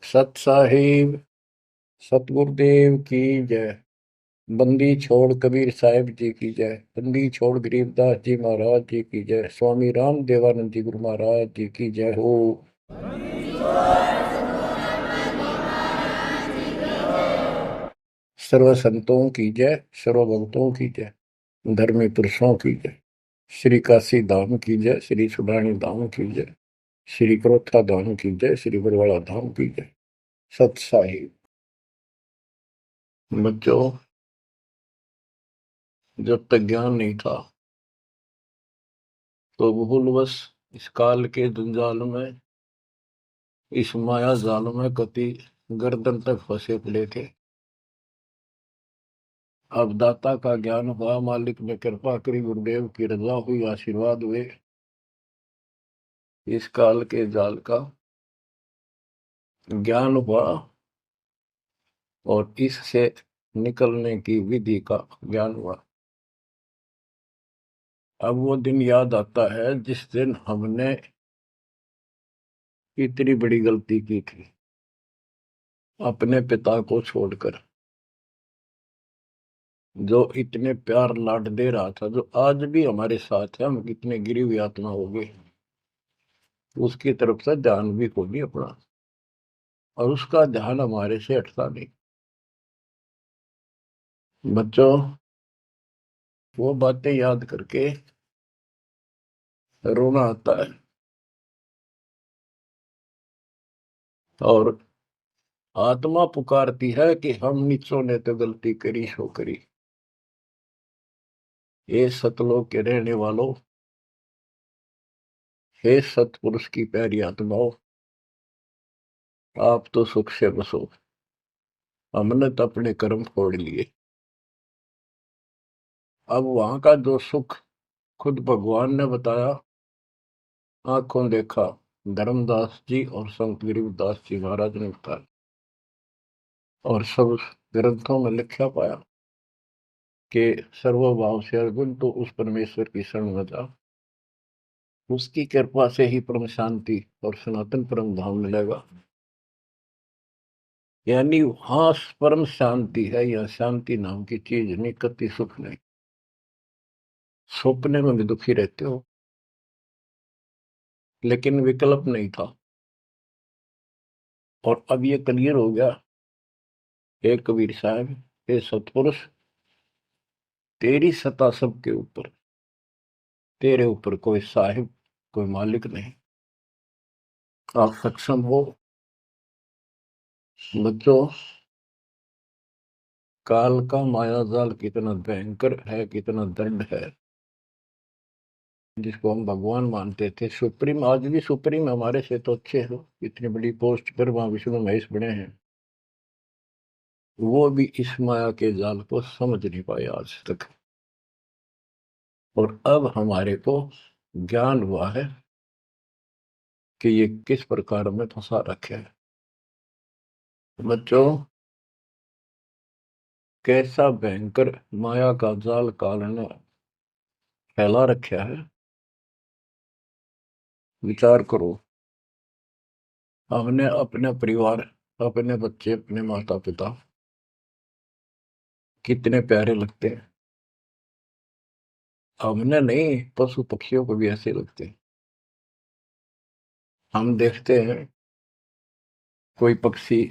सत साहिब सतगुरुदेव की जय। बंदी छोड़ कबीर साहिब जी की जय। बंदी छोड़ गरीबदास जी महाराज जी की जय। स्वामी राम देवानंद जी गुरु महाराज जी की जय हो। सर्व संतों की जय, सर्व भक्तों की जय, धर्मी पुरुषों की जय। श्री काशी धाम की जय, श्री सुडानी धाम की जय, श्री क्रोथा धाम की जय, श्री बरवाड़ा धाम की जय। सत साहिब। बच्चों, जब तक ज्ञान नहीं था तो भूलवश इस काल के जंजाल में, इस माया जाल में कति गर्दन तक फंसे पड़े थे। अब दाता का ज्ञान हुआ, मालिक ने कृपा करी, गुरुदेव की रजा हुई, आशीर्वाद हुए। इस काल के जाल का ज्ञान हुआ और इससे निकलने की विधि का ज्ञान हुआ। अब वो दिन याद आता है जिस दिन हमने इतनी बड़ी गलती की थी, अपने पिता को छोड़कर, जो इतने प्यार लाड दे रहा था, जो आज भी हमारे साथ है। हम कितने गिरी हुई आत्मा हो गए, उसकी तरफ से ध्यान भी खो दिया अपना, और उसका ध्यान हमारे से हटता नहीं। बच्चों, वो बातें याद करके रोना आता है। और आत्मा पुकारती है कि हम नीचों ने तो गलती करी सो करी। हे सतलोक के रहने वालों, हे सतपुरुष की प्यारी आत्माओं, आप तो सुख से बसो। हमने तो अपने कर्म फोड़ लिए। अब वहां का जो सुख खुद भगवान ने बताया, आंखों देखा, धर्मदास जी और संत गरीबदास जी महाराज ने बताया, और सब ग्रंथों में लिखा पाया कि सर्वभाव से अर्जुन तो उस परमेश्वर की शरण में जा, उसकी कृपा से ही परम शांति और सनातन परम धाम मिलेगा। यानी वहां परम शांति है, या शांति नाम की चीज नहीं, कति सुख नहीं। सपने में भी दुखी रहते हो, लेकिन विकल्प नहीं था। और अब ये क्लियर हो गया। हे कबीर साहब, हे सतपुरुष, तेरी सत्ता सबके ऊपर, तेरे ऊपर कोई साहिब, कोई मालिक नहीं। आप सक्षम हो। बच्चों, काल का माया जाल कितना भयंकर है, कितना दंड है। जिसको हम भगवान मानते थे, सुप्रीम, आज भी सुप्रीम हमारे से तो अच्छे हो, इतनी बड़ी पोस्ट पर वहां विष्णु महेश बने हैं, वो भी इस माया के जाल को समझ नहीं पाए आज तक। और अब हमारे को ज्ञान हुआ है कि ये किस प्रकार में फंसा रखे है। बच्चों, कैसा भयंकर माया का जाल काल ने फैला रखा है, विचार करो। हमने अपने परिवार, अपने बच्चे, अपने माता पिता कितने प्यारे लगते हैं। हमने नहीं, पशु पक्षियों को भी ऐसे लगते हैं। हम देखते हैं कोई पक्षी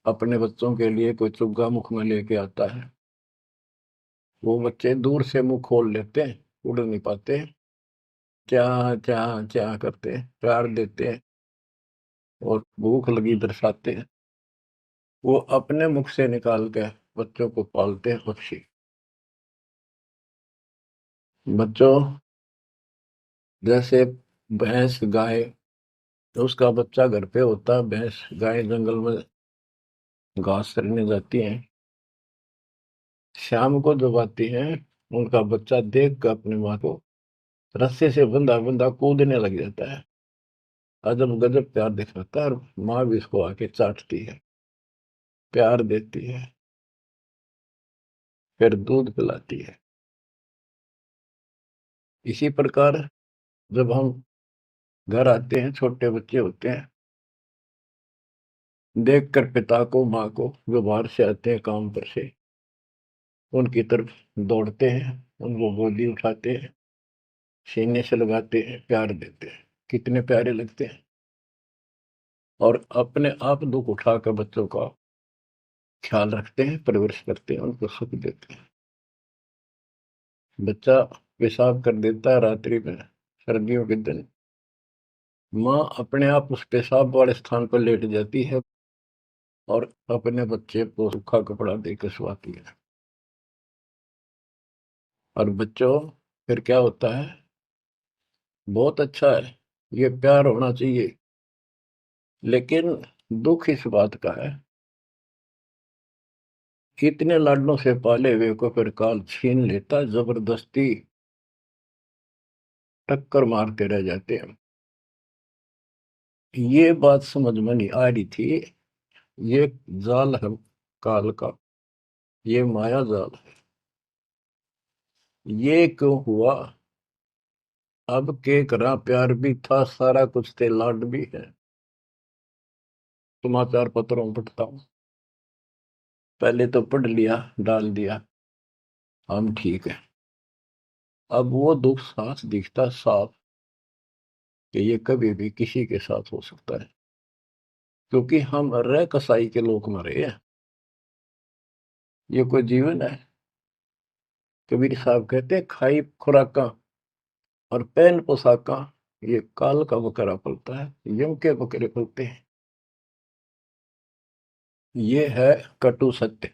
अपने बच्चों के लिए कोई चुग्गा मुख में लेके आता है, वो बच्चे दूर से मुंह खोल लेते हैं, उड़ नहीं पाते, क्या क्या क्या करते हैं, प्यार देते हैं और भूख लगी दर्शाते हैं। वो अपने मुख से निकाल के बच्चों को पालते हैं पक्षी। बच्चों, जैसे भैंस गाय, तो उसका बच्चा घर पे होता है, भैंस गाय जंगल में घास चरने जाती हैं, शाम को जब आती हैं, उनका बच्चा देख कर अपनी माँ को रस्से से बंधा बंधा कूदने लग जाता है। अजब गजब प्यार दिखाता है, और माँ भी इसको आके चाटती है, प्यार देती है, फिर दूध पिलाती है। इसी प्रकार जब हम घर आते हैं, छोटे बच्चे होते हैं, देखकर पिता को माँ को जो बाहर से आते हैं काम पर से, उनकी तरफ दौड़ते हैं, उनको गोदी उठाते हैं, सीने से लगाते हैं, प्यार देते हैं, कितने प्यारे लगते हैं। और अपने आप दुख उठाकर बच्चों का ख्याल रखते हैं, परवरिश करते हैं, उनको सुख देते हैं। बच्चा पेशाब कर देता है रात्रि में, सर्दियों के दिन, माँ अपने आप उस पेशाब वाले स्थान पर लेट जाती है और अपने बच्चे को सूखा कपड़ा देकर सुलाती है। और बच्चों, फिर क्या होता है? बहुत अच्छा है, ये प्यार होना चाहिए। लेकिन दुख इस बात का है, इतने लाडलों से पाले हुए को फिर काल छीन लेता, जबरदस्ती टक्कर मारते रह जाते हैं। ये बात समझ में नहीं आ रही थी। ये जाल है काल का, ये माया जाल है। ये क्यों हुआ? अब के करा, प्यार भी था, सारा कुछ थे, लाड भी है। समाचार पत्रों में पढ़ता हूं, पहले तो पढ़ लिया, डाल दिया, हम ठीक है। अब वो दुख साफ दिखता साफ कि ये कभी भी किसी के साथ हो सकता है, क्योंकि हम रह कसाई के लोग मरे हैं। ये कोई जीवन है? कबीर साहब कहते हैं, खाई खुराका और पहन पोशाका, ये काल का बकरा पलता है, यम के बकरे पलते हैं। ये है कटु सत्य,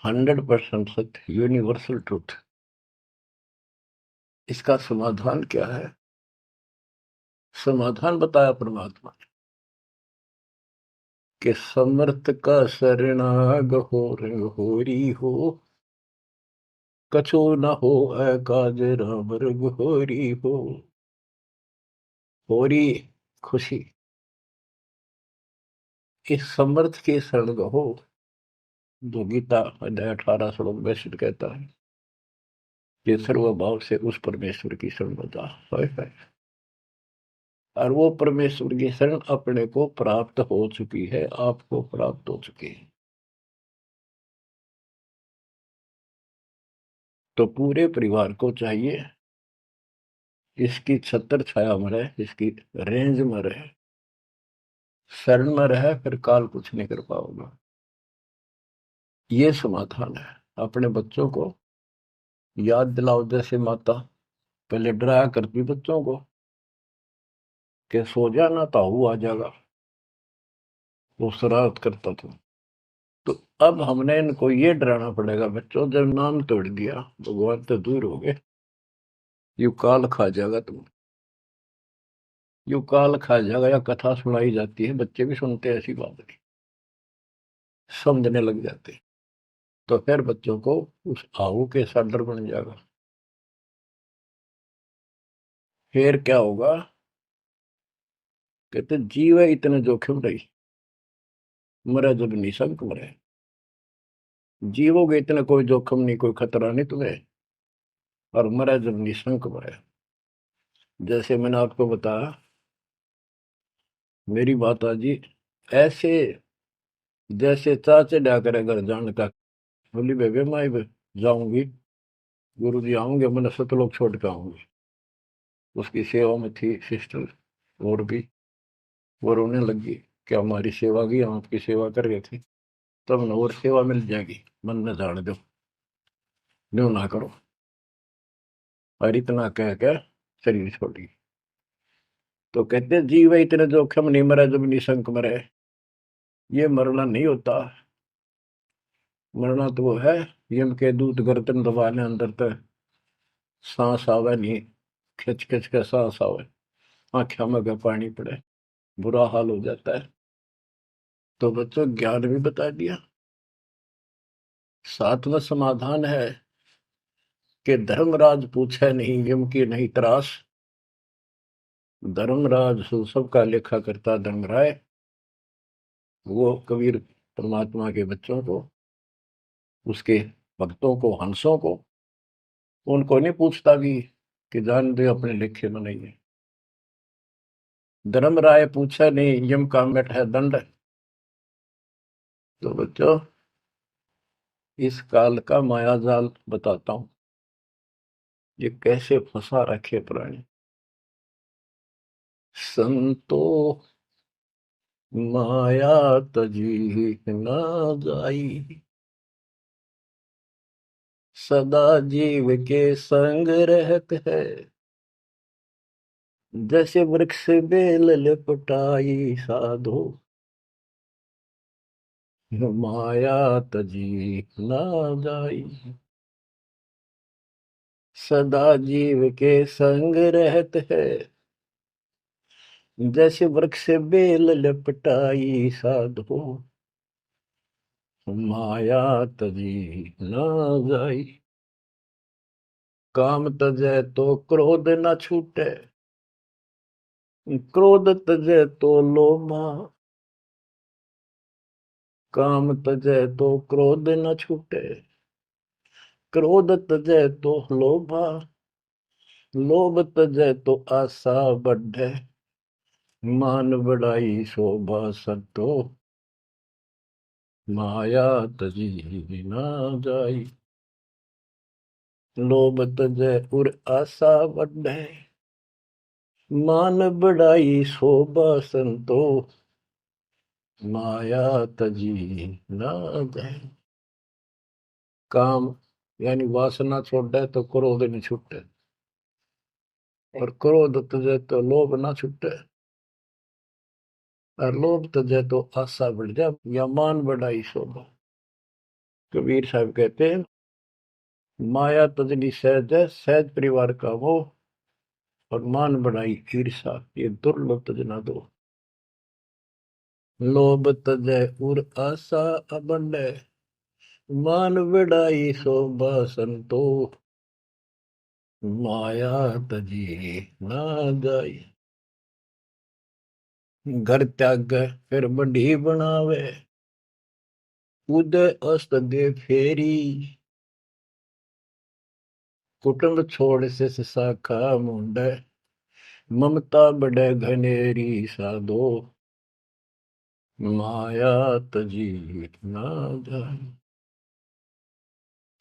100% सत्य, यूनिवर्सल ट्रूथ। इसका समाधान क्या है? समाधान बताया परमात्मा ने कि समर्थ का शरणाग हो रंग होरी हो, कछु न हो काज राम रंग होरी हो। होरी खुशी, इस समर्थ की शरण हो, जो गीता अध्याय 18 श्लोक 62 कहता है कि सर्वभाव से उस परमेश्वर की शरण में जा। और वो परमेश्वर की शरण अपने को प्राप्त हो चुकी है, आपको प्राप्त हो चुकी है। तो पूरे परिवार को चाहिए इसकी छत्र छाया में रहे, इसकी रेंज में रहे, शरण में रहे, फिर काल कुछ नहीं कर पाओगे। ये समाधान है। अपने बच्चों को याद दिलाओ, जैसे माता पहले डराया करती बच्चों को कि सो जाना, ताऊ आ जाएगा, वो शरारत करता था। तो अब हमने इनको ये डराना पड़ेगा, बच्चों जब नाम तोड़ दिया, भगवान तो दूर हो गए, यू काल खा जाएगा तुम, यू काल खा जाएगा। या कथा सुनाई जाती है, बच्चे भी सुनते हैं, ऐसी बात नहीं, समझने लग जाते हैं। तो फिर बच्चों को उस आहू के साथ डर बन जाएगा। फिर क्या होगा? कहते जीव है इतने जोखिम रही, मरे जब निशंक मरे। जीवोगे इतना कोई जोखिम नहीं, कोई खतरा नहीं तुम्हें, और मरे जब निशंक मरे। जैसे मैंने आपको बताया, मेरी बात जी ऐसे, जैसे चाचे डा करे घर जान का, बोली बेबे मैं जाऊंगी, गुरु जी आऊंगे, मैंने सतलोक छोड़ के आऊंगी। उसकी सेवा में थी सिस्टर, और भी वो रोने लगी कि हमारी सेवा की, हम आपकी सेवा कर रहे थे, तब न और सेवा मिल जाएगी, मन में जान दो, न्यू ना करो। और इतना कह के शरीर छोड़ी। तो कहते जीव इतने जोखिम नहीं, मरे जब निशंक मरे। ये मरना नहीं होता, मरना तो वो है, यम के दूत गर्दन दबाने अंदर तक सांस आवे नहीं, खिंच खिंच के सांस आवे, आंखों में का पानी पड़े, बुरा हाल हो जाता है। तो बच्चों, ज्ञान भी बता दिया, साथ में समाधान है कि धर्मराज पूछे नहीं, यम की नहीं त्रास। धर्मराज सबका लेखा करता धर्मराय, वो कबीर परमात्मा के बच्चों को, उसके भक्तों को, हंसों को, उनको नहीं पूछता भी कि जान दे अपने लेखे में नहीं है। धर्मराय पूछा नहीं, यम का मिट है दंड। तो बच्चों, इस काल का माया जाल बताता हूं, ये कैसे फंसा रखे प्राणी। संतो माया तजी न जाई, सदा जीव के संग रहत है, जैसे वृक्ष बेल लिपटाई साधो, माया तजी न जाई। सदा जीव के संग रहत है, जैसे वृक्ष बेल लिपटाई साधो, माया तजी न जाई। काम तजै तो क्रोध न छूटे, क्रोध तजै तो लोभा। काम तजै तो क्रोध न छूटे, क्रोध तजै तो लोभा। लोभ तजै तो आशा बढ़े, मान बढ़ाई शोभा संतो, माया तजी न जाई। लोभ तजै उर आशा बढ़े, मान बढ़ाई शोभा संतो, माया तजी न जाई। काम यानी वासना छोड़े तो क्रोध नहीं छूटे, और क्रोध तजे तो लोभ ना छूटे, और लोभ तजे तो आशा बढ़ जाए या मान बढ़ाई शोभा। कबीर साहब कहते हैं, माया तजनी सहज है, सहज परिवार का वो, और मान बढ़ाई ईर्षा, ये दुर्लभ तजना दो। लोभ तजय उर आशा अबंडे, मान बढ़ाई शोभा संतो, माया तजी ना जाई। घर त्याग फिर बढ़ी बनावे, उदय अस्त दे फेरी। कुटुंब छोड़ से शाखा मुंडे, ममता बढ़े घनेरी साधो, माया तजी ना जाए।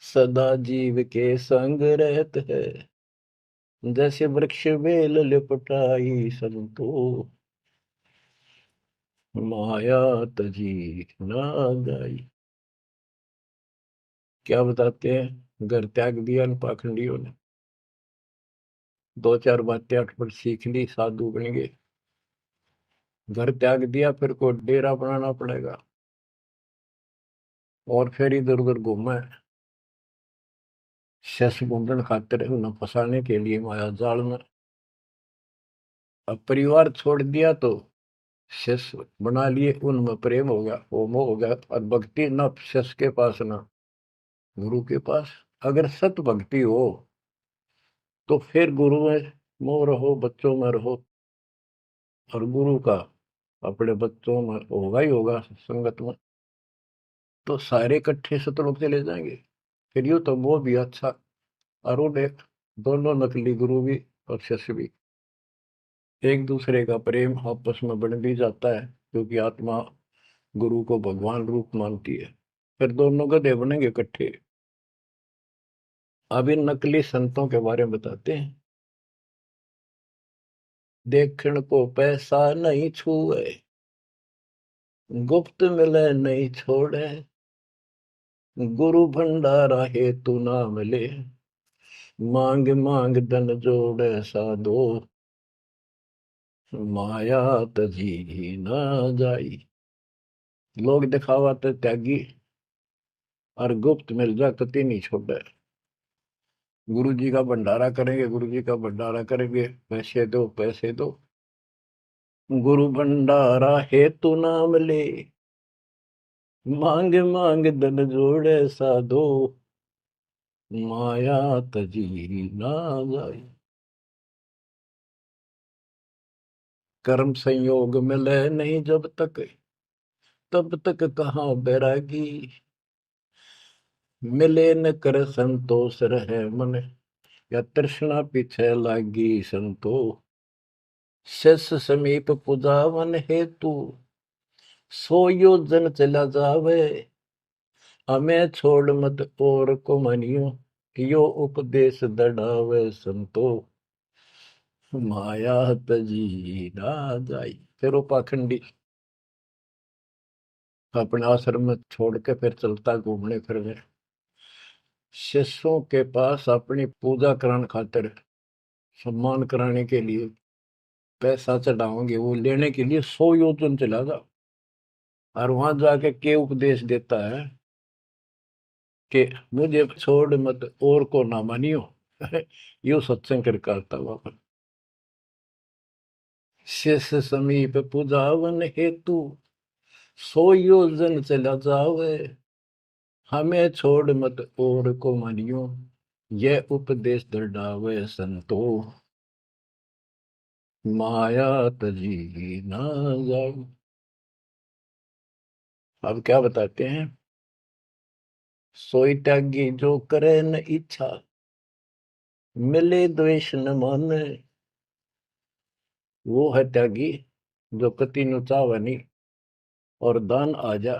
सदा जीव के संग रहत है, जैसे वृक्ष बेल लिपटाई संतो, माया तजी ना जाई। क्या बताते हैं, घर त्याग दिया इन पाखंडियों ने, दो चार बातें अटपट सीख ली, साधु बन गए। घर त्याग दिया, फिर को डेरा बनाना पड़ेगा, और फिर इधर उधर घूमे, शस घूमने खातिर उन्हें फंसाने के लिए माया जाल में। अब परिवार छोड़ दिया तो शस बना लिए, उनमें प्रेम हो गया, वो मोह हो गया, और भक्ति न शस के पास ना गुरु के पास। अगर सत भक्ति हो तो फिर गुरु में मोह रहो, बच्चों में रहो, और गुरु का अपने बच्चों में होगा ही होगा संगत में, तो सारे इकट्ठे सतलोक चले जाएंगे। फिर यूं तो वो भी अच्छा, और वो देख, दोनों नकली गुरु भी और शिष्य भी, एक दूसरे का प्रेम आपस में बढ़ भी जाता है, क्योंकि आत्मा गुरु को भगवान रूप मानती है। फिर दोनों गधे बनेंगे इकट्ठे। अब इन नकली संतों के बारे में बताते हैं। देखण को पैसा नहीं छुए, गुप्त मिले नहीं छोड़े, गुरु भंडारा हेतु ना मिले, मांग मांग धन जोड़े साधो, माया तजी ना जाई। लोग दिखावा तो त्यागी, और गुप्त मिल जा कति नहीं छोड़े। गुरु जी का भंडारा करेंगे, गुरु जी का भंडारा करेंगे, पैसे दो पैसे दो, गुरु भंडारा हेतु नाम ले, मांग मांग धन जोड़े साधो, माया तजी ना जाई। कर्म संयोग मिले नहीं जब तक, तब तक कहाँ बैरागी, मिले न कर संतोष रहे मन, या तृष्णा पीछे लागी संतो, शिष्य समीप पुजावन हेतु, सो योजन चला जावे। हमें छोड़ मत और को मनियो, यो उपदेश दढ़ावे संतो। माया तजी ना जाई। फिर वो पाखंडी अपने आश्रम में छोड़ के फिर चलता घूमने फिरने, शिष्यों के पास अपनी पूजा कराने खातिर, सम्मान कराने के लिए, पैसा चढ़ाओगे वो लेने के लिए 100 योजन चला जा। और वहां जाके के उपदेश देता है कि मुझे छोड़ मत और को ना मानियो। यो सत्संग कर करता हुआ शिष्य समीप पुजावन हेतु, 100 योजन चला जावे। हमें छोड़ मत और को मानियो, यह उपदेश दृढ़ावे संतो। माया तजी ना जाए। अब क्या बताते हैं, सोई त्यागी जो करे न इच्छा, मिले द्वेष न माने। वो है त्यागी जो कति नु चावे नहीं, और दान आ जा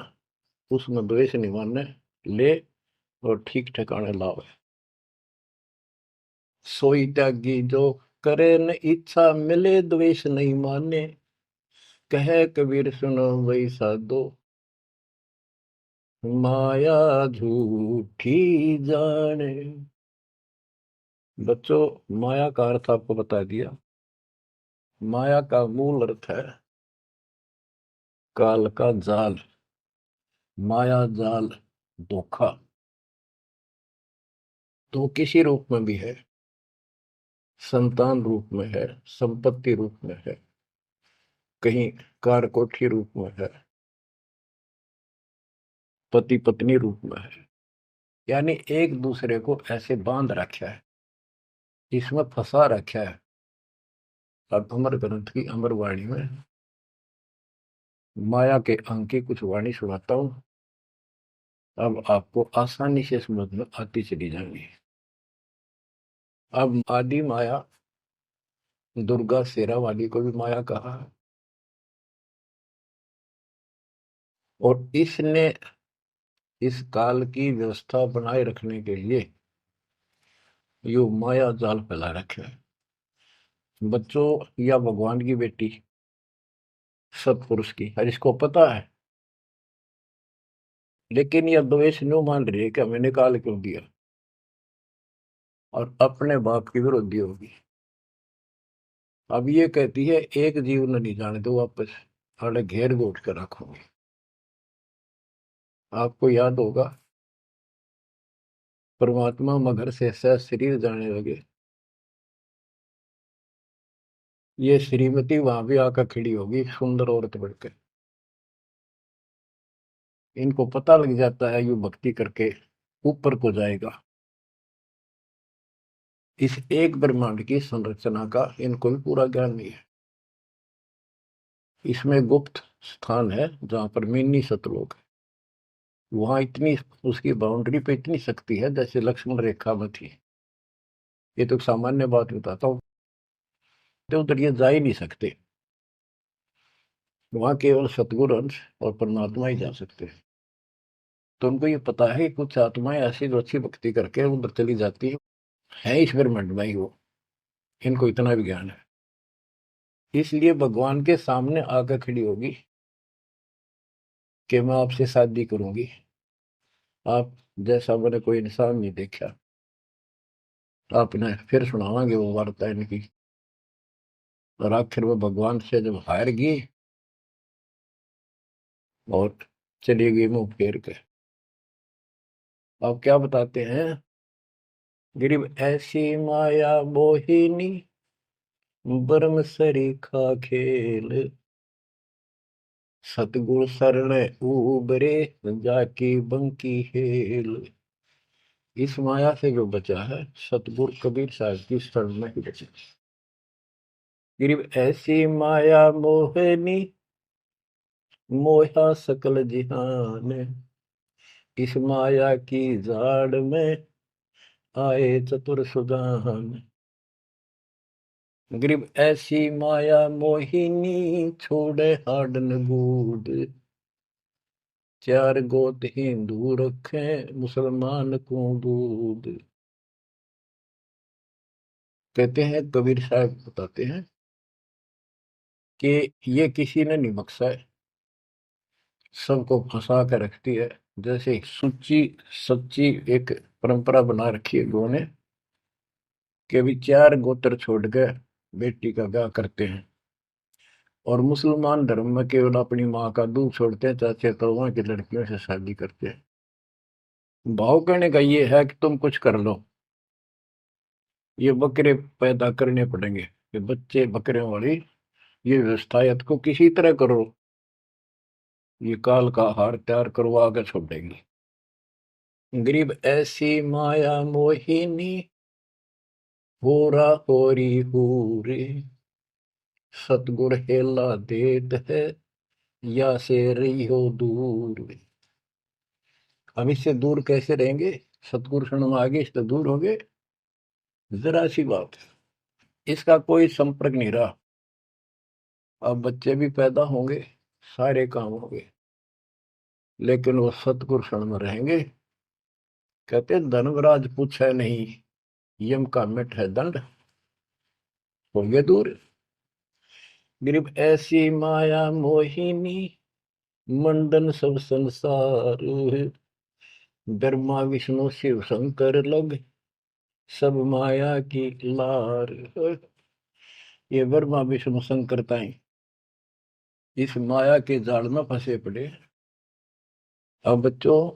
उसमें द्वेष नहीं माने, ले और ठीक ठिकाने लावे। सोई त्यागी जो करे न इच्छा, मिले द्वेष नहीं माने। कहे कबीर सुनो वही साधो, माया झूठी जाने। बच्चों, माया का अर्थ आपको बता दिया। माया का मूल अर्थ है काल का जाल, माया जाल, धोखा। तो किसी रूप में भी है, संतान रूप में है, संपत्ति रूप में है, कहीं कार कोठी रूप में है, पति पत्नी रूप में है। यानी एक दूसरे को ऐसे बांध रखा है, इसमें फंसा रखा है। अब अमर ग्रंथ की अमर वाणी में माया के अंक की कुछ वाणी सुनाता हूं। अब आपको आसानी से समझ में आती चली जाएंगी। अब आदि माया, दुर्गा शेरा वाली को भी माया कहा है, और इसने इस काल की व्यवस्था बनाए रखने के लिए यो माया जाल फैला रखे है। बच्चों, या भगवान की बेटी सतपुरुष की हर इसको पता है, लेकिन यह द्वेष न्यू मान रही है कि हमें निकाल क्यों दिया, और अपने बाप की विरोधी होगी। अब ये कहती है एक जीव न नहीं जाने दो वापस, अरे घेर घोट कर रखोगे। आपको याद होगा, परमात्मा मगर से सह शरीर जाने लगे, ये श्रीमती वहां भी आकर खड़ी होगी सुंदर औरत बढ़कर। इनको पता लग जाता है यू भक्ति करके ऊपर को जाएगा। इस एक ब्रह्मांड की संरचना का इनको भी पूरा ज्ञान नहीं है। इसमें गुप्त स्थान है जहां पर मिनी सतलोक है। वहां इतनी, उसकी बाउंड्री पे इतनी शक्ति है जैसे लक्ष्मण रेखा में थी। ये तो सामान्य बात बताता हूँ, तो उधर ये जा ही नहीं सकते। वहां केवल सतगुरु अंश और परमात्मा ही जा सकते हैं। तो उनको ये पता है कि कुछ आत्माएं ऐसी जो अच्छी भक्ति करके उधर चली जाती है इस ब्रह्मांड में ही वो, इनको इतना भी ज्ञान है। इसलिए भगवान के सामने आकर खड़ी होगी कि मैं आपसे शादी करूंगी, आप जैसा मैंने कोई इंसान नहीं देखा। आपने फिर सुनावांगे वो वार्ता इनकी। और आखिर में भगवान से जब हार गई और चली गई मुंह फेर के। अब क्या बताते हैं, गरीब ऐसी माया मोहिनी, बरम सरीखा खेल। सतगुर शरण उबरे, जाकी बंकी हेल। इस माया से जो बचा है, सतगुरु कबीर साहब की शरण में ही बचा। गरीब ऐसी माया मोहिनी, मोहा सकल जिहान। इस माया की जाड़ में आए चतुर सुजान। गरीब ऐसी माया मोहिनी छोड़े हाडन बूढ़, चार गोत हिंदू रखे मुसलमान को दूध। कहते हैं, कबीर साहब बताते हैं कि ये किसी ने नहीं बख्शा है, सबको फंसा कर रखती है। जैसे सुच्ची सच्ची एक परंपरा बना रखी है लोगों ने कि भी चार गोत्र छोड़ के बेटी का ब्याह करते हैं, और मुसलमान धर्म में केवल अपनी माँ का दूध छोड़ते हैं, चाचे तो वहां की लड़कियों से शादी करते हैं। भाव कहने का ये है कि तुम कुछ कर लो, ये बकरे पैदा करने पड़ेंगे, ये बच्चे बकरियों वाली ये व्यवस्था को किसी तरह करो, ये काल का हार तैयार करवा के छोड़ेंगे। गरीब ऐसी माया मोहिनी होरा होरी हूरे, सतगुर हेला देत है या से रही हो दूर। हम इससे दूर कैसे रहेंगे? सतगुरु शरण में आगे इससे दूर हो गए, जरा सी बात, इसका कोई संपर्क नहीं रहा। अब बच्चे भी पैदा होंगे, सारे काम होंगे, लेकिन वो सतगुरु शरण में रहेंगे। कहते धर्मराज पूछे नहीं, यम का मिट है दंड, होंगे दूर। गरीब ऐसी माया मोहिनी मंडन सब संसार, ब्रह्मा विष्णु शिव शंकर लग सब माया की लार। ये ब्रह्मा विष्णु शंकर ताई इस माया के जाल में फंसे पड़े। अब बच्चों,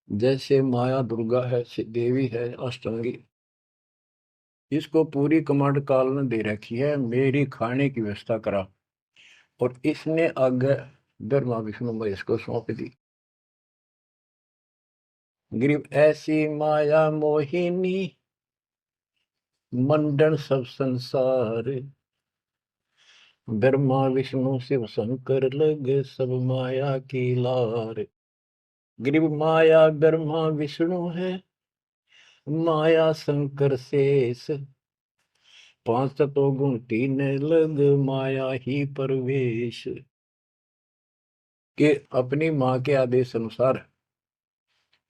जैसे माया दुर्गा है, देवी है अष्टांगी, इसको पूरी कमांड काल ने दे रखी है, मेरी खाने की व्यवस्था करा, और इसने आगे ब्रह्मा विष्णु महेश को सौंप दी। गरीब ऐसी माया मोहिनी मंडन सब संसार, ब्रह्मा विष्णु शिव शंकर लगे सब माया की लार। गरीब माया ब्रह्मा विष्णु है, माया शंकर शेष, पांच तत्व गुण तीन लग माया ही परवेश। के अपनी माँ के आदेश अनुसार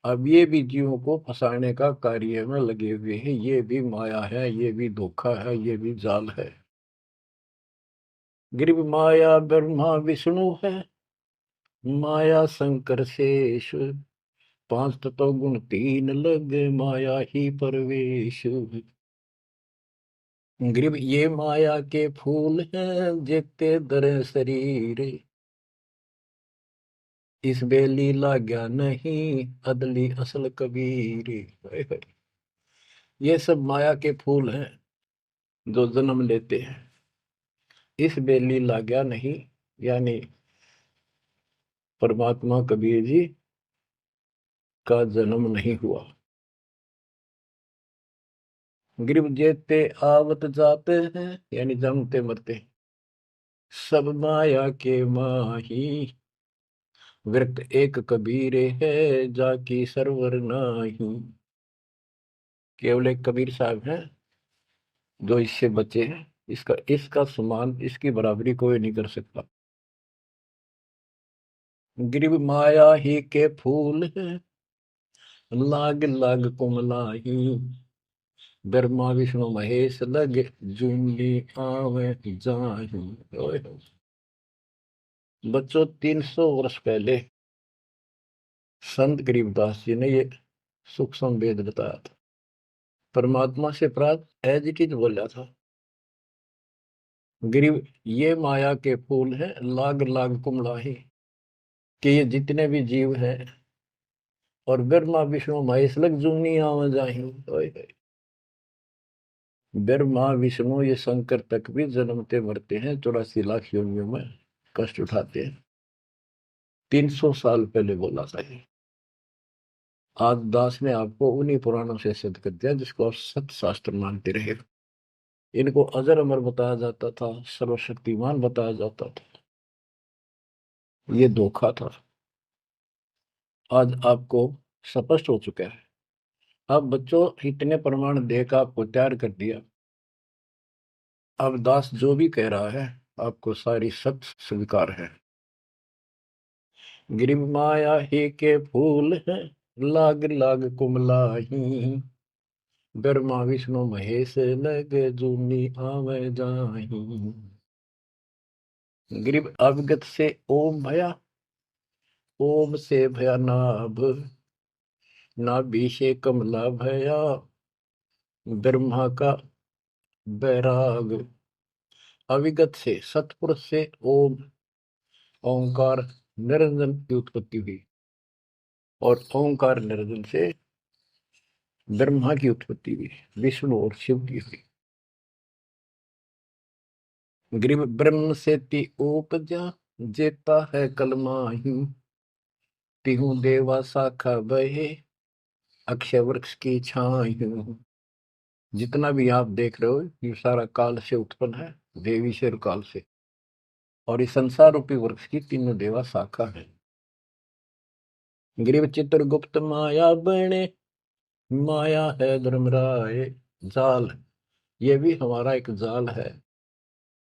अब ये भी जीवों को फंसाने का कार्य में लगे हुए हैं। ये भी माया है, ये भी धोखा है, ये भी जाल है। गरीब माया ब्रह्मा विष्णु है, माया शंकर शेष, पांच तत्व गुण तीन लग माया ही परवेश। गरीब ये माया के फूल हैं जेते दर शरीर, इस बेली लाग्या नहीं अदली असल कबीर। ये सब माया के फूल हैं जो जन्म लेते हैं, इस बेली लाग्या नहीं, यानी परमात्मा कबीर जी का जन्म नहीं हुआ। गरीब जेते आवत जाते हैं, यानी जन्मते मरते, सब माया के माही, व्यक्त एक कबीर है जाकी सरवर नाही। केवल एक कबीर साहब हैं जो इससे बचे हैं, इसका इसका समान, इसकी बराबरी कोई नहीं कर सकता। गरीब माया ही के फूल है, लाग लाग कुमलाही, ब्रह्मा विष्णु महेश लग जूंगी आवे जाही। ओए होए। बच्चों, 300 वर्ष पहले संत गरीबदास जी ने ये सूक्ष्म वेद बताया था, परमात्मा से प्राप्त एज इट इज बोला था। गरीब ये माया के फूल हैं, लाग लाग कुमलाही, कि ये जितने भी जीव हैं, और ब्रह्मा विष्णु महेश लग जूनी आवा जाही। ओए होए। ब्रह्मा विष्णु ये शंकर तक भी जन्मते मरते हैं, 84 लाख योनियों में कष्ट उठाते हैं। 300 साल पहले बोला था ये। आज दास ने आपको उन्हीं पुराणों से सिद्ध कर दिया जिसको आप सत्य शास्त्र मानते रहे। इनको अजर अमर बताया जाता था, सर्वशक्तिमान बताया जाता था, ये धोखा था। आज आपको स्पष्ट हो चुका है। अब बच्चों, इतने प्रमाण देकर आपको तैयार कर दिया, अब दास जो भी कह रहा है आपको सारी सच स्वीकार है। गिरि माया ही के फूल है, लाग लाग कुमलाही, ब्रह्मा विष्णु महेश लगे जूनी आवे जाही। गिरिव अवगत से ओम भया, ओम से भया नाभ, नाभि से कमला भया, ब्रह्मा का बैराग। अविगत से सतपुरुष से ओम ओंकार निरंजन की उत्पत्ति हुई, और ओंकार निरंजन से ब्रह्मा की उत्पत्ति हुई, विष्णु और शिव की हुई। ग्रीव ब्रह्म से ति उपजा, जेता है कलमाही, तिहु देवा शाखा बहे, अक्षय वृक्ष की छाई। जितना भी आप देख रहे हो ये सारा काल से उत्पन्न है, देवी से और काल से, और इस संसार रूपी वृक्ष की तीनों देवा शाखा है। ग्रीव चित्रगुप्त माया बने, माया है धर्मराय जाल, ये भी हमारा एक जाल है,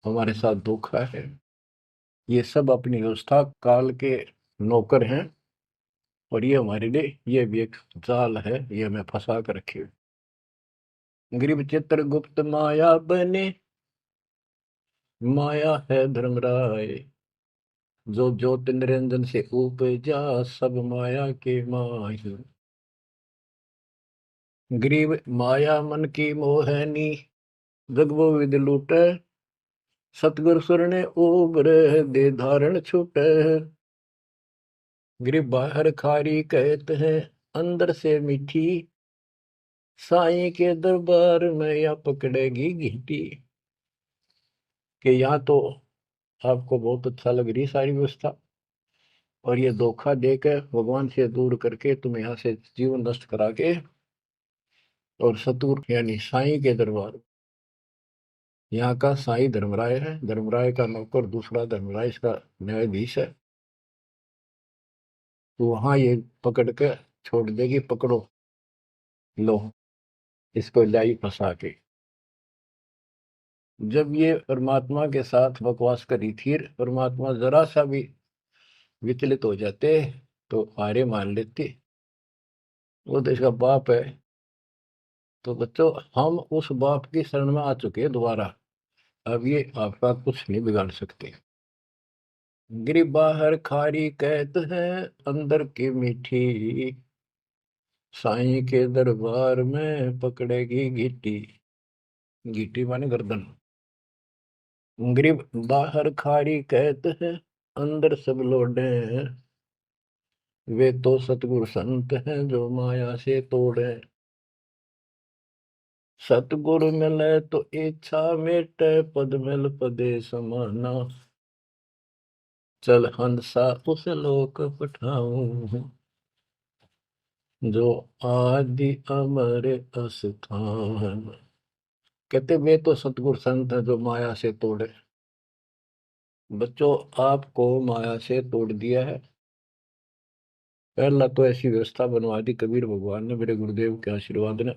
हमारे साथ धोखा है। ये सब अपनी व्यवस्था काल के नौकर हैं, और ये हमारे लिए ये भी एक जाल है, ये हमें फंसा कर रखे हुए। ग्रीव चित्रगुप्त माया बने, माया है धर्मराय, जो ज्योति निरंजन से उपजा, सब माया के माही। ग्रीव माया मन की मोहनी, जग वो विद लूटे, सतगुर सुर ने उबर दे धारण छूटे। ग्रीव बाहर खारी कहते हैं, अंदर से मीठी, साईं के दरबार में या पकड़ेगी घीटी। कि यहाँ तो आपको बहुत अच्छा लग रही सारी व्यवस्था, और ये धोखा देकर भगवान से दूर करके तुम यहाँ से जीवन नष्ट करा के, और सतुर यानी साईं के दरबार, यहाँ का साईं धर्मराय है, धर्मराय का नौकर दूसरा धर्मराय इसका न्यायाधीश है, तो वहां ये पकड़ के छोड़ देगी, पकड़ो लो इसको लाई फंसा के। जब ये परमात्मा के साथ बकवास करी थी, परमात्मा जरा सा भी विचलित हो जाते तो हारे मान लेते, वो तो इसका बाप है। तो बच्चों हम उस बाप की शरण में आ चुके हैं दोबारा, अब ये आपका कुछ नहीं बिगाड़ सकते। गिरी बाहर खारी कहते हैं, अंदर की मीठी, साईं के दरबार में पकड़ेगी घीटी। घीटी माने गर्दन। ग्रीब बाहर खारी कहते हैं, अंदर सब लोडे हैं, वे तो सतगुरु संत हैं जो माया से तोड़े। सतगुरु मिले तो इच्छा मेटे, पद मिल पदे समाना, चल हंसा उस लोक पठाऊं, जो आदि अमर अस्थान। कहते वे तो सतगुरु संत हैं जो माया से तोड़े। बच्चों आपको माया से तोड़ दिया है। पहला तो ऐसी व्यवस्था बनवा दी कबीर भगवान ने, मेरे गुरुदेव के आशीर्वाद ने,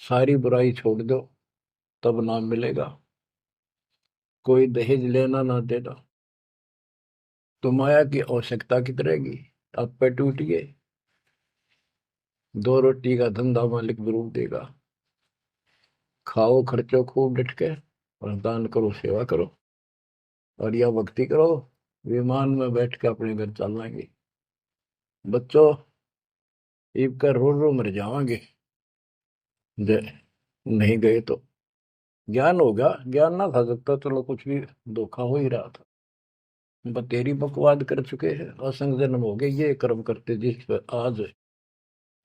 सारी बुराई छोड़ दो तब नाम मिलेगा, कोई दहेज लेना ना देना, तो माया की आवश्यकता कितनी रहेगी। आप पे टूटिए, दो रोटी का धंधा मालिक जरूर देगा, खाओ खर्चो खूब डट के, और दान करो सेवा करो, और यह भक्ति करो, विमान में बैठ के अपने घर चल जाएंगे। बच्चों ईब कर रो रो मर जाओगे, नहीं गए तो ज्ञान होगा, ज्ञान ना था सकता, चलो कुछ भी धोखा हो ही रहा था। बतेरी बकवाद कर चुके हैं, असंग जन्म हो गए, ये कर्म करते जिस पर आज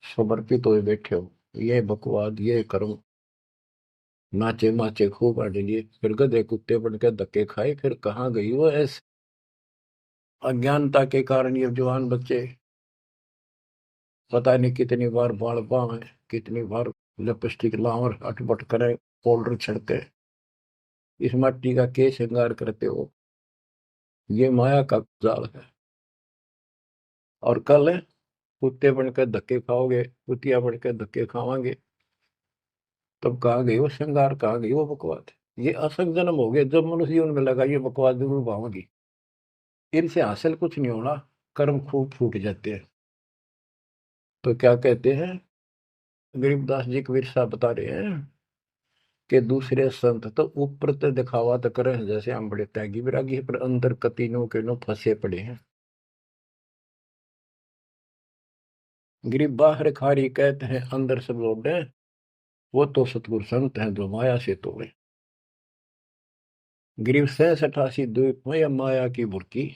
समर्पित हुए बैठे हो, ये बकवाद ये कर्म, नाचे माचे खूब आटे लिए, फिर गधे कुत्ते बन के धक्के खाए, फिर कहाँ गई वो ऐसे अज्ञानता के कारण। ये जवान बच्चे पता नहीं कितनी बार बाल पावे, कितनी बार लिपस्टिक लावर अटपट करे, पाउडर छिड़के, इस मट्टी का के श्रृंगार करते हो, ये माया का जाल है। और कल कुत्ते बनकर धक्के खाओगे, कुतिया बनकर धक्के खावांगे, तब कहाँ गई वो श्रृंगार, कहाँ गई वो बकवाद। ये असंग जन्म हो गया। जब मनुष्य जीवन में लगा ये बकवास जरूर पाऊंगी, इनसे हासिल कुछ नहीं होना, कर्म खूब फूट जाते हैं। तो क्या कहते हैं, गरीबदास जी कबीर साहब बता रहे हैं कि दूसरे संत तो ऊपर तो दिखावा तो करें जैसे हम बड़े त्यागी विरागी, पर अंदर कतीनों के नो फंसे पड़े हैं। गरीब बाहर खारी कहते हैं अंदर सब लोग हैं, वो तो सतगुरु संत हैं जो माया से तोड़े। गरीब 87 द्वीप में या माया की बुरकी,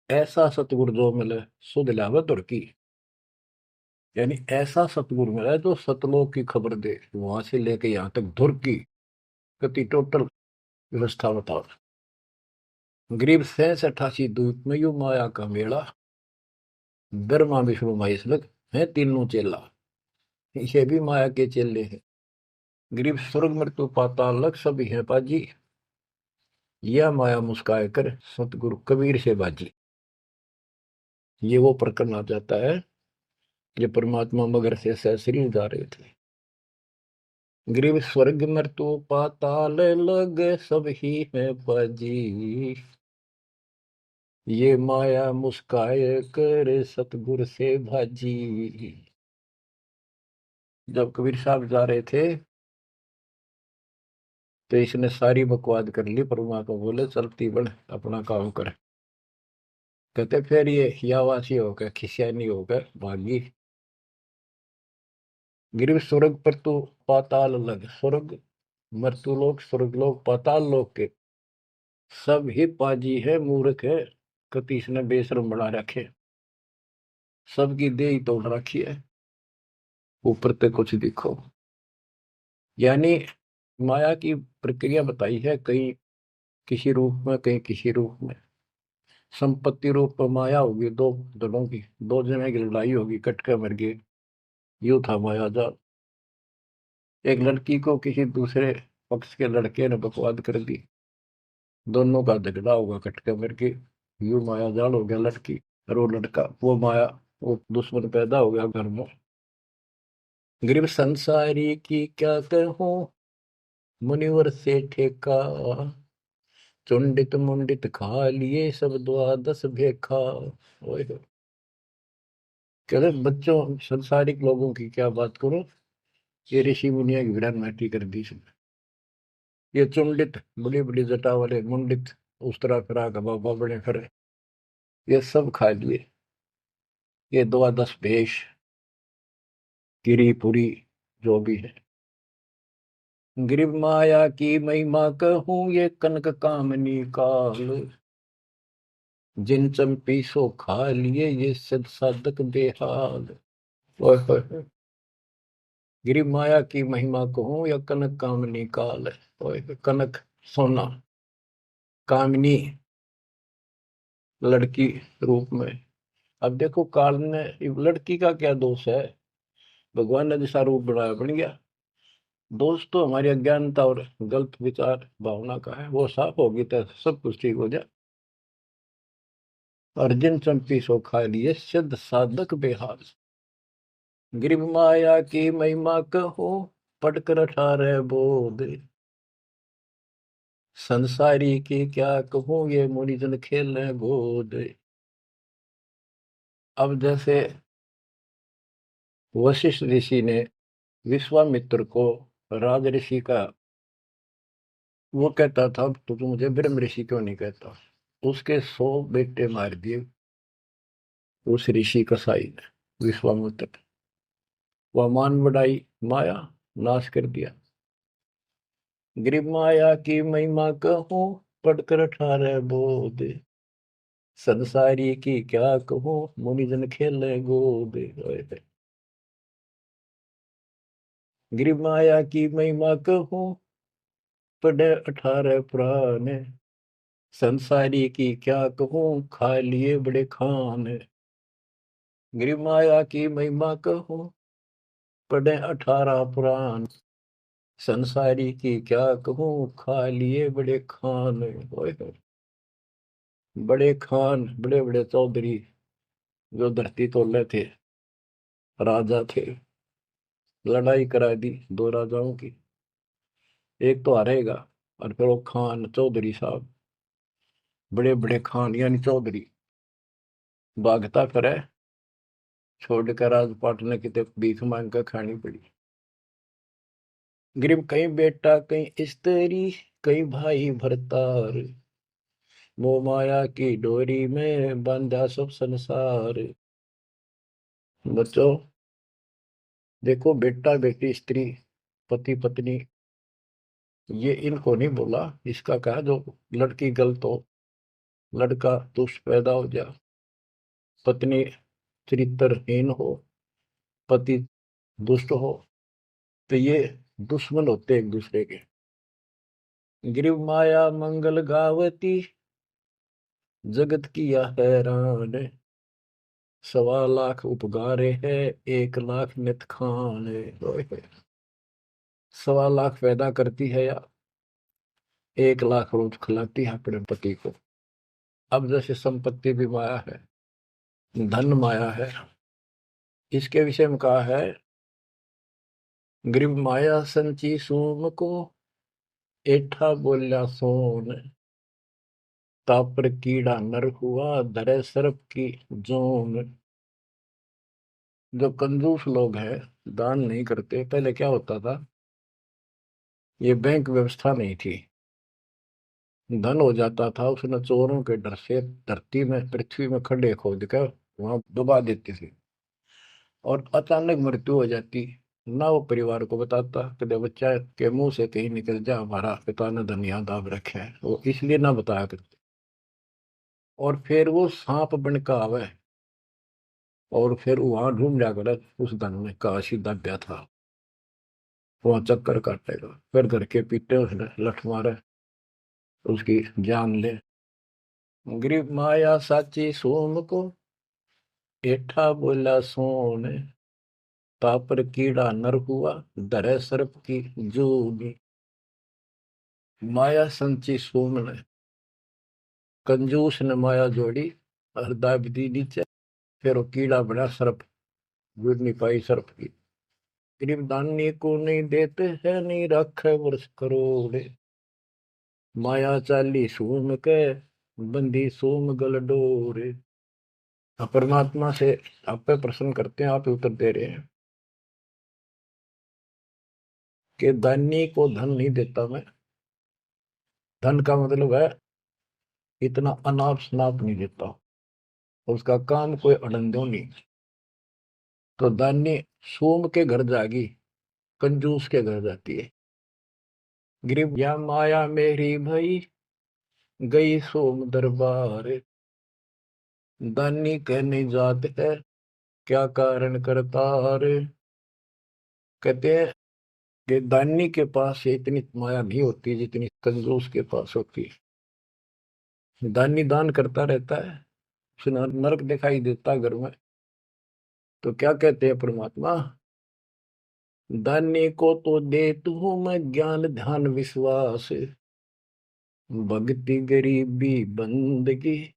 ऐसा सतगुरु जो मिले सुध लावे तुर्की। यानी ऐसा सतगुरु मिला जो सतलोक की खबर दे, वहां से लेके यहाँ तक धुर की गति टोटल व्यवस्था बताओ। गरीब 87 द्वीप में यू माया का मेला, ब्रह्मा विष्णु महेश लग है तीनों चेला, ये भी माया के चेले हैं। गरीब स्वर्ग मृत्यु पाताल लग सभी है पाजी, यह माया मुस्काए कर सतगुरु कबीर से बाजी। ये वो प्रकरण आ जाता है ये परमात्मा मगर से सहसरी जा रहे थे। गरीब स्वर्ग मृत्यु पाताल लग सब ही है पाजी, ये माया मुस्काए कर सतगुरु से भाजी। जब कबीर साहब जा रहे थे तो इसने सारी बकवाद कर ली, परमात्मा को बोले चलती बढ़ अपना काम कर। कहते फिर ये हियावासी होकर खिसियानी होकर भागी। गिरव स्वर्ग पर तू पाताल लग, स्वर्ग मृत्यु लोक स्वर्ग लोक पाताल लोक के सब ही पाजी है मूर्ख है, कतीस ने बेशरम बना रखे, सबकी दे ही तोड़ रखी है, ऊपर तक कुछ दिखो। यानी माया की प्रक्रिया बताई है, कहीं किसी रूप में कहीं किसी रूप में। संपत्ति रूप में माया होगी दो दलों की, दो जने की लड़ाई होगी, कट के मर गए, यूं था माया जाल। एक लड़की को किसी दूसरे पक्ष के लड़के ने बकवाद कर दी, दोनों का झगड़ा होगा कट के मर के, यूं माया जाल हो गया लड़की और वो लड़का, वो माया वो दुश्मन पैदा हो गया घर में। गरीब संसारी की क्या कहूं मुनिवर से ठेका, चुंडित मुंडित खा लिए सब द्वादश भेखा। ओए होए। कहते बच्चों संसारिक लोगों की क्या बात करूं, ये ऋषि मुनिया की विरान माटी कर दी इसने। ये चुंडित बड़ी बड़ी जटा वाले मुंडित उस तरह फिरा का बाबा बड़े फिर, ये सब खा लिए, ये द्वादश भेष गिरी पुरी जो भी है। गिरिव माया की महिमा कहूं ये कनक कामनी काल, जिन चंपी सो खा लिए ये सिद्ध साधक बेहाल। ओए होए होए। गिरिव माया की महिमा कहूं या कनक कामनी काल, ओए होए, कनक सोना, कामनी लड़की रूप में। अब देखो काल ने लड़की का क्या दोष है, भगवान ने जैसा रूप बनाया बन गया। दोष तो हमारी अज्ञानता और गलत विचार भावना का है, वो साफ होगी तो सब कुछ ठीक हो जाए। अर्जुन चंपी सो खा लिए सिद्ध साधक बेहाल, गिरिव माया की महिमा कहो पढ़कर 18 बोध, संसारी की क्या कहूं ये मुनिजन खेल गोद। अब जैसे वशिष्ठ ऋषि ने विश्वामित्र को राज ऋषि का, वो कहता था तो तू मुझे ब्रह्म ऋषि क्यों नहीं कहता, उसके 100 बेटे मार दिए उस ऋषि कसाई ने विश्वामित्र। वह मान बढ़ाई माया, नाश कर दिया। गिरिव माया की महिमा कहूं पढ़कर 18 बोध, संसारी की क्या कहूं मुनिजन खेले गोद। गिरिव माया की महिमा कहूं पढ़े 18 पुराण, संसारी की क्या कहूं खा लिए बड़े खान। गिरिव माया की महिमा कहूं पढ़े 18 पुराण, संसारी की क्या कहूं खा लिए बड़े खान। ओए होए। बड़े खान बड़े बड़े चौधरी जो धरती तोड़े थे, राजा थे, लड़ाई करा दी दो राजाओं की, एक तो हारेगा। और फिर वो खान चौधरी साहब, बड़े बड़े खान यानी चौधरी, भागता करे, छोड़ कर राजपाट ने कितने भीख मांग कर खानी पड़ी। गरीब कहीं बेटा कहीं स्त्री, कहीं भाई भरतार, मोह माया की डोरी में बांधा सब संसार। बच्चों देखो, बेटा बेटी स्त्री पति पत्नी, ये इनको नहीं बोला। इसका कहा जो लड़की गलत हो, लड़का दुष्ट पैदा हो जा, पत्नी चरित्रहीन हो, पति दुष्ट हो, तो ये दुश्मन होते एक दूसरे के। गिरिव माया मंगल गावती, जगत किया हैरान, 1.25 लाख उपगारे है, 1 लाख नित खान। 1.25 लाख पैदा करती है या 1 लाख रोज खिलाती है अपने पति को। अब जैसे संपत्ति भी माया है, धन माया है, इसके विषय में कहा है, गरीब माया संची सूम को, एठा बोल्या सोन, तापर कीड़ा नर हुआ, धरे सर्प की जोन। जो कंजूस लोग हैं, दान नहीं करते, पहले क्या होता था, ये बैंक व्यवस्था नहीं थी, धन हो जाता था उसने चोरों के डर से धरती में पृथ्वी में खड्डे खोद कर वहां डुबा देती थी, और अचानक मृत्यु हो जाती, ना वो परिवार को बताता, कदे बच्चा के मुंह से कहीं निकल जा हमारा पिता ने धन याद दाब रखे है, वो इसलिए ना बताया करते। और फिर वो सांप बन का आवे, और फिर वहां ढूंढ जा कर उस धन में काशी दब्या था, वहां चक्कर काटेगा, फिर घर के पीटे उसने लठ मारे, उसकी जान ले। गरीब माया साची सोम को, एठा बोला सोन, तापर कीड़ा नर हुआ, धरे सर्प की जूनी। माया संची सोम ने, कंजूस ने माया जोड़ी और दाब दी नीचे, फिर वो कीड़ा बना सर्प, जुड़ नहीं पाई सर्प की। गरीब दानी को नहीं देते है, नहीं रखे वर्ष करोड़, माया चाली सोम के, बंदी सोम गल डोर। परमात्मा से आप पे प्रश्न करते हैं, आप ही उत्तर दे रहे हैं कि दानी को धन नहीं देता मैं। धन का मतलब है इतना अनाप शनाप नहीं देता, उसका काम कोई अड़ंदो नहीं। तो दानी सोम के घर जागी, कंजूस के घर जाती है। गरीब या माया मेरी भई, गई सोम दरबार, दानी कहने जात है, क्या कारण करतार। कहते हैं कि दानी के पास इतनी माया नहीं होती जितनी कंजूस के पास होती है। दानी दान करता रहता है, उसे नरक दिखाई देता घर में। तो क्या कहते हैं परमात्मा, दानी को तो देता हूं मैं ज्ञान ध्यान विश्वास, भक्ति गरीबी बंदगी,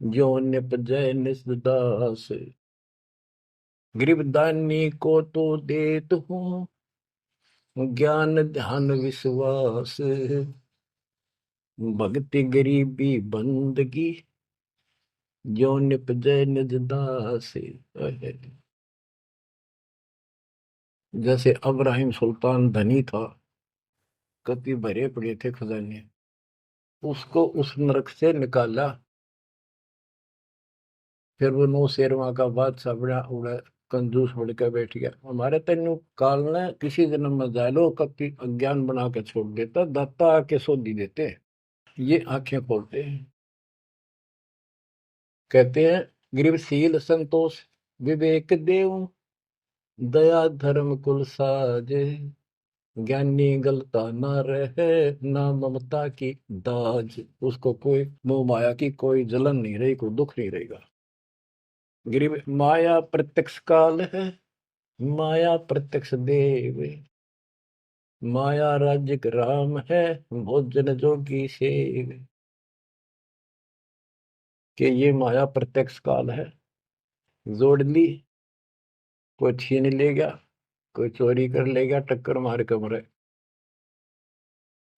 जो निपजय निसदास। गरीब दानी को तो देता हूँ ज्ञान ध्यान विश्वास, भक्ति गरीबी बंदगी, जो निपजय निज दास। जैसे अब्राहिम सुल्तान धनी था, कति भरे पड़े थे खजाने, उसको उस नरक से निकाला, फिर वो नौ शेरवा का बादशाह बड़ा उड़ा, कंजूस बन के बैठ गया। हमारे तेन काल ने किसी जन्म में जालो कति अज्ञान बना के छोड़ देता, दाता आके सोधी देते, ये आंखें खोलते हैं। कहते हैं गरीबशील संतोष विवेक देव, दया धर्म कुल साजे, ज्ञानी गलता ना रहे, ना ममता की दाज। उसको कोई मोह माया की कोई जलन नहीं रही, कोई दुख नहीं रहेगा। गरीब माया प्रत्यक्ष काल है, माया प्रत्यक्ष देव, माया राज्य राम है, भोजन जोगी सेव। कि ये माया प्रत्यक्ष काल है, जोड़ ली, कोई छीन ले गया, कोई चोरी कर ले गया, टक्कर मार के मरे।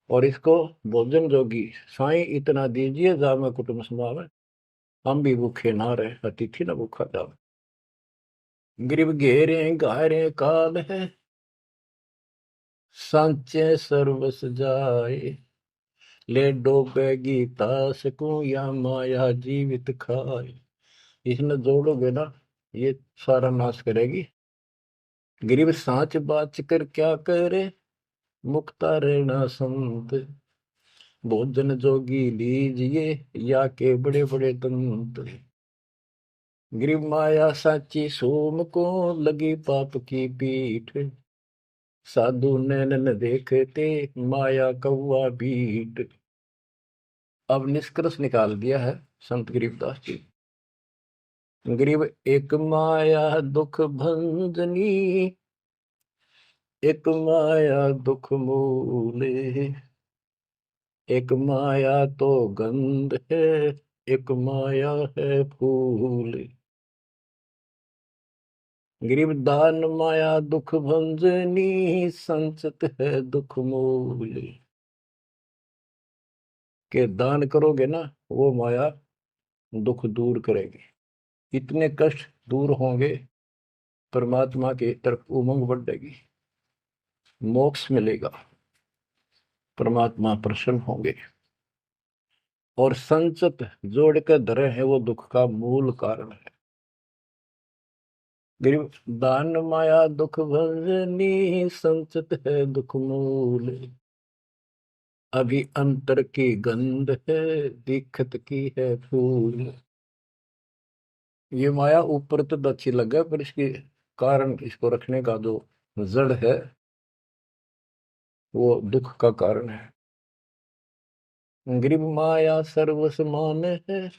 और इसको भोजन जोगी साईं इतना दीजिए जामे कुटुंब समावे, हम भी भूखे ना रहे अतिथि न भूखा जावे। गिरब घेरे घारे काल है, सांचे सर्वस जाए, ले डोबेगी तास को या माया जीवित खाए। इसने जोड़ोगे ना ये सारा नाश करेगी। गरीब सांच बाच कर क्या करे, मुक्ता रहना संत, भोजन जोगी लीजिए या के बड़े बड़े दंत। गरीब माया साची सोम को लगी पाप की पीठ, साधु नैन न देखते माया कौवा बीट। अब निष्कर्ष निकाल दिया है संत गरीबदास जी। गरीब एक माया दुख भंजनी, एक माया दुख मूले, एक माया तो गंध है, एक माया है फूल। गरीब दान माया दुख भंजनी, संचत है दुख मूल। के दान करोगे ना वो माया दुख दूर करेगी, इतने कष्ट दूर होंगे, परमात्मा की तरफ उमंग बढ़ेगी, मोक्ष मिलेगा, परमात्मा प्रसन्न होंगे। और संचत जोड़ कर धरे है वो दुख का मूल कारण है। गरीब दान माया दुख भंजनी, संचत है दुख मूल। अभी अंतर की गंध है, दिखत की है फूल। ये माया ऊपर तो अच्छी लगे पर इसके कारण, इसको रखने का जो जड़ है वो दुख का कारण है। गरीब माया सर्वस मान है,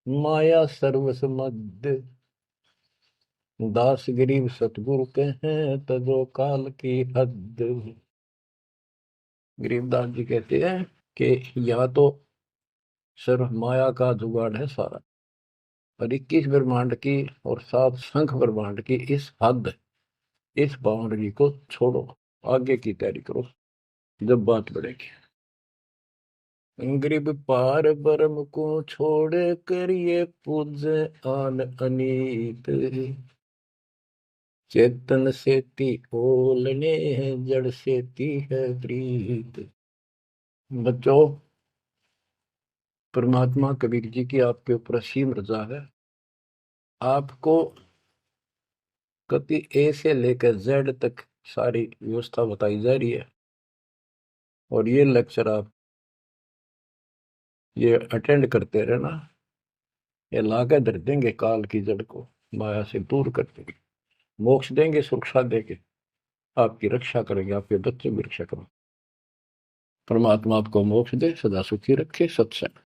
माया सर्वस मद, दास गरीब सतगुरु के हैं तजो काल की हद। गरीबदास जी कहते हैं कि या तो सिर्फ माया का जुगाड़ है सारा, और 21 ब्रह्मांड की और 7 शंख ब्रह्मांड की इस हद, इस बाउंड्री को छोड़ो, आगे की तैयारी करो जब बात बढ़ेगी। गरीब पार ब्रह्म को छोड़ करिए पूज आन अनीत, चेतन सेती ओलने जड़ सेती है प्रीत। बच्चों, परमात्मा कबीर जी की आपके ऊपर असीम रजा है। आपको कति ए से लेकर जेड तक सारी व्यवस्था बताई जा रही है, और ये लेक्चर आप ये अटेंड करते रहना, ये लाकर धर देंगे काल की जड़ को, माया से दूर कर देंगे, मोक्ष देंगे, सुरक्षा देंगे, आपकी रक्षा करेंगे, आपके बच्चे की रक्षा करेंगे। परमात्मा आपको मोक्ष दे, सदा सुखी रखे। सत्संग।